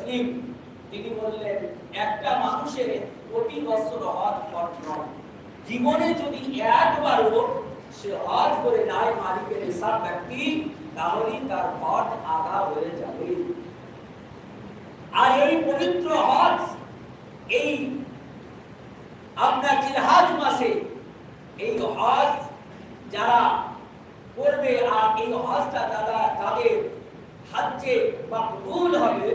তাসলিম তিনি বললেন একটা মানুষের কোটি বছর হজ ফরজ নয়, জীবনে যদি একবারও সে হজ করে নাই মালিকের হিসাব ব্যক্তি, তাহলে তার হজ আদা হয়ে যাবে। আর এই পবিত্র হজ এই আপনার জিলহজ মাসে এই হজ যারা করবে আর এই হজটা তাদের হজ্জে মাকবুল হবে,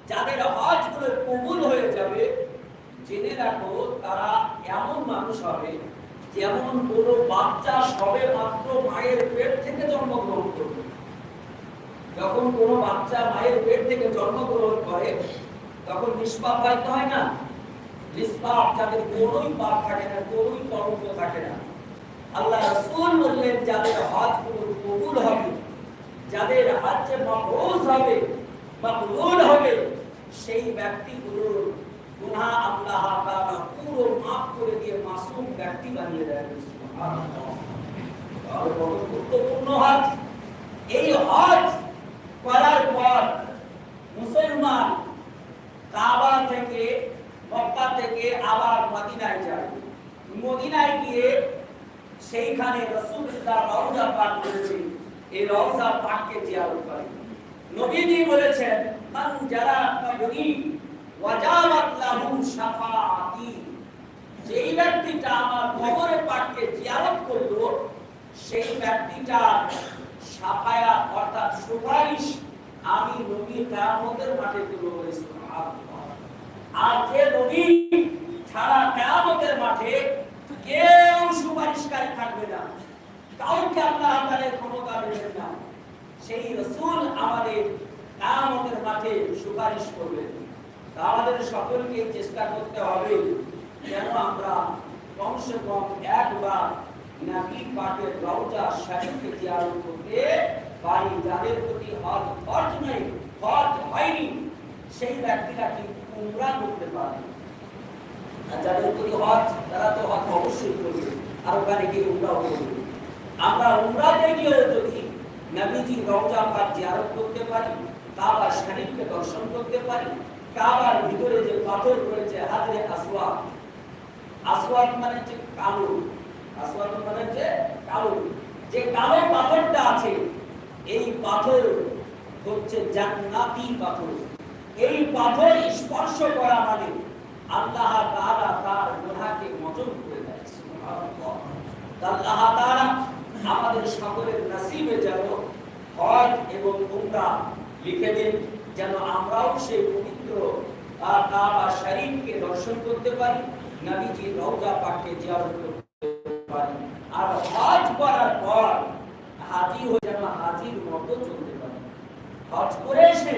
যাদের হজগুলো কবুল হয়ে যাবে, জেনে রাখো তারা এমন মানুষ হবে যেমন কোনো বাচ্চা সবে মাত্র মায়ের পেট থেকে জন্মগ্রহণ করবে। যখন কোনো বাচ্চা মায়ের পেট থেকে জন্মগ্রহণ করে তখন নিষ্পাপ হয় না? নিষ্পাপ যাদের কোনোই পাপ থাকে না, কোনোই কলঙ্ক থাকে না। আল্লাহ রাসূল বললেন যাদের হজগুলো কবুল হবে, যাদের হজ্জে মাবরুর হবে, মাকবুল হবে, সেই ব্যক্তিগুলোর গুনাহ আল্লাহ তাআলা পুরো মাফ করে দিয়ে মাসুম ব্যক্তি বানিয়ে দেন। সুবহানাল্লাহ। আর কত গুরুত্বপূর্ণ হজ! এই হজ করার পর মুসলমান কাবা থেকে মক্কা থেকে আবার মদিনায় যায়। মদিনায় গিয়ে সেইখানে রাসূলুল্লাহ রওজা পাক করেছেন, এই রওজা পাককে জিয়ারত করে। নবীজি বলেছেন মান যারা কবরি ওয়াজাবাত লাহু শাফাআতি, যেই ব্যক্তিটা আমার কবরে পাককে জিয়ারত করলো সেই ব্যক্তিটা শাফায়াত অর্থাৎ সুপারিশ আমি নবী কিয়ামতের মাঠে করব। সুবহানাল্লাহ। আর যে নবী ছাড়া কিয়ামতের মাঠে কেউ সুপারিশকারী থাকবে না, কাউকে আল্লাহ তাআলা ক্ষমতা দেবেন না, সেই রাসূল আমাদের কিয়ামতের মাঠে সুপারিশ করবেন। আমাদের সকলকে চেষ্টা করতে হবে যেন আমরা কমসে কম একবার নবী পাকের রওজা শরীফকে জিয়ারত করতে পারি। যাদের প্রতি হজ ফরজ নয়, হজ হয়নি, সেই ব্যক্তিরা কি উমরা করতে পারে। আর যাদের প্রতি হজ, তারা তো হজ অবশ্যই করবে, আর ওখানে গিয়ে উমরাও করবে। আমরা উমরাতে গিয়ে যদি নবীজি রওজা পাক জিয়ারত করতে পারি, কাবা শরীফকে দর্শন করতে পারি, কাবার ভিতরে যে পাথর রয়েছে হাজরে আসওয়াদ, আসওয়াদ মানে যে কালো, আসওয়াদ মানে যে কালো, যে কালো পাথরটা আছে, এই পাথর হচ্ছে জান্নাতি পাথর। এই পাথর স্পর্শ করা মানে আল্লাহ তাআলা তার গুনাহকে মোচন করে দেয়। সুবহানাল্লাহ। আল্লাহ তাআলা আমাদের সকলের নসিবে যেন হজ এবং উমরা লিখে দেন, যেন আমরাও সেই পবিত্র কাবা শরীফকে দর্শন করতে পারি, নবীজির রওজা পাককে জিয়ারত করতে পারি। আর হজ করার পর হাজী হয়ে যেন হাজীর মতো চলতে পারি। হজ করে এসে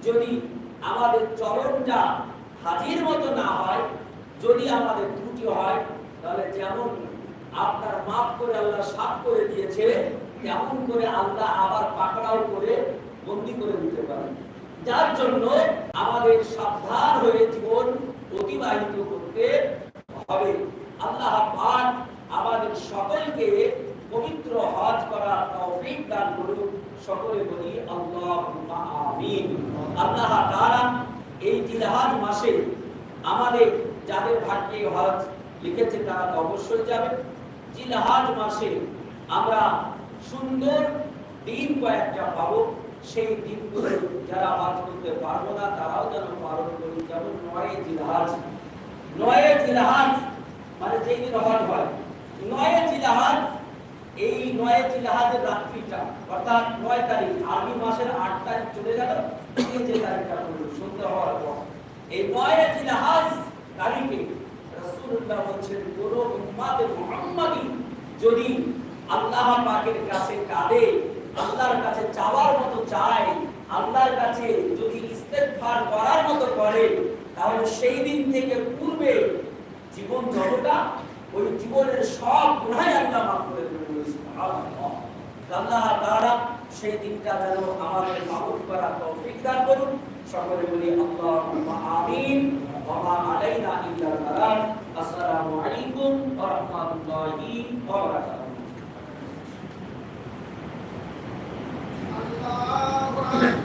যদি আমাদের চলনটা হাজীর মতো না হয়, যদি আমাদের ত্রুটি হয়, তাহলে যেমন আপনার মাফ করে আল্লাহ সাফ করে দিয়েছে, তেমন করে আল্লাহ আবার পাকড়াও করে বন্দী করে দিতে পারেন। যার জন্য আমাদের সাবধান হয়ে জীবন অতিবাহিত করতে হবে। আল্লাহ পাক আমাদের সকলকে পবিত্র হজ করার তৌফিক দান করুন। সকলে বলি আল্লাহুম্মা আমিন। আল্লাহ তাআলা এই জিলহজ মাসে আমাদের যাদের ভাগ্যে হজ লিখেছে তারা তো অবশ্যই যাবে। জিলহজ মাসে আমরা সুন্দর দিন কয়েকটা পাবো, সেই দিনগুলো যারা হজ করতে পারবো না তারাও যেন পালন করি। যেমন ৯ জিলহজ, ৯ জিলহজ মানে যেই দিন হজ হয়, ৯ জিলহজ, এই ৯ জিলহজের রাত্রিটা অর্থাৎ ৯ তারিখ, আরবি মাসের ৮ তারিখ চলে গেল, এই যে তারিখটা হলো সন্ধ্যা হওয়ার পর, এই ৯ জিলহজ তারিখে রাসূলুল্লাহ বলেছেন কোন উম্মতে মুহাম্মাদি যদি আল্লাহ পাকের কাছে কাঁদে, আল্লাহর কাছে চাওয়ার মতো চায়, আল্লাহর কাছে যদি ইস্তেগফার করার মতো করে, তাহলে সেই দিন থেকে পূর্বে জীবন যতটা, ওই জীবনের সব গুনাহ আল্লাহ মাফ করে দেবেন। সুবহানাল্লাহ। আল্লাহ তাআলা সেই দিনটা যেন আমাদের মাফ করার তৌফিক দান করুন। সকলে বলি আল্লাহুম্মা আমিন। ওয়া মা আলাইনা ইল্লাল বালাগ। আসসালামু আলাইকুম ওয়া রাহমাতুল্লাহি ওয়া বারাকাতুহু। আল্লাহু আকবার।